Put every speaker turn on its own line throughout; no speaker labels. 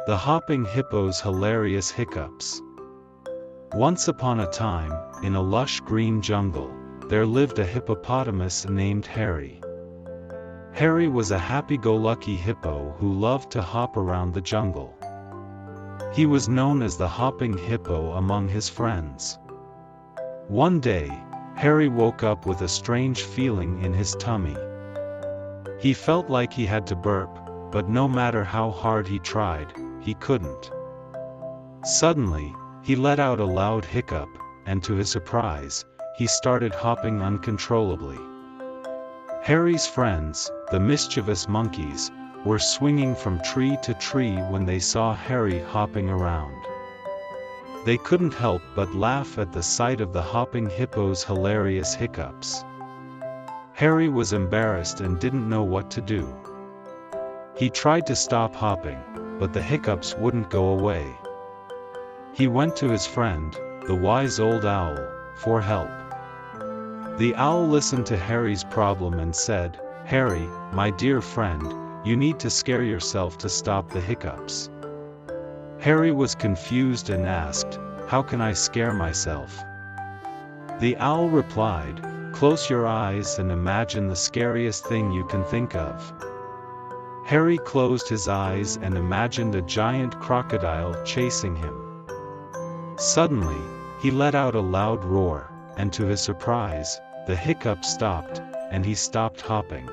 The Hopping Hippo's Hilarious Hiccups. Once upon a time, in a lush green jungle, there lived a hippopotamus named Harry. Harry was a happy-go-lucky hippo who loved to hop around the jungle. He was known as the Hopping Hippo among his friends. One day, Harry woke up with a strange feeling in his tummy. He felt like he had to burp, but no matter how hard he tried, he couldn't. Suddenly, he let out a loud hiccup, and to his surprise, he started hopping uncontrollably. Harry's friends, the mischievous monkeys, were swinging from tree to tree when they saw Harry hopping around. They couldn't help but laugh at the sight of the Hopping Hippo's hilarious hiccups. Harry was embarrassed and didn't know what to do. He tried to stop hopping, but the hiccups wouldn't go away. He went to his friend, the wise old owl, for help. The owl listened to Harry's problem and said, "Harry, my dear friend, you need to scare yourself to stop the hiccups." Harry was confused and asked, "How can I scare myself?" The owl replied, "Close your eyes and imagine the scariest thing you can think of." Harry closed his eyes and imagined a giant crocodile chasing him. Suddenly, he let out a loud roar, and to his surprise, the hiccup stopped, and he stopped hopping.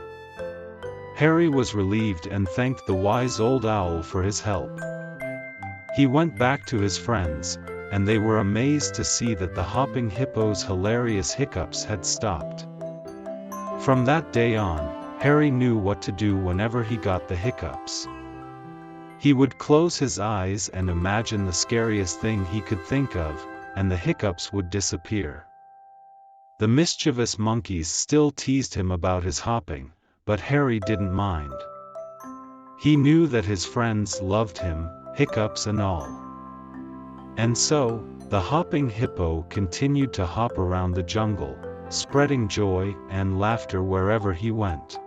Harry was relieved and thanked the wise old owl for his help. He went back to his friends, and they were amazed to see that the Hopping Hippo's hilarious hiccups had stopped. From that day on, Harry knew what to do whenever he got the hiccups. He would close his eyes and imagine the scariest thing he could think of, and the hiccups would disappear. The mischievous monkeys still teased him about his hopping, but Harry didn't mind. He knew that his friends loved him, hiccups and all. And so, the Hopping Hippo continued to hop around the jungle, spreading joy and laughter wherever he went.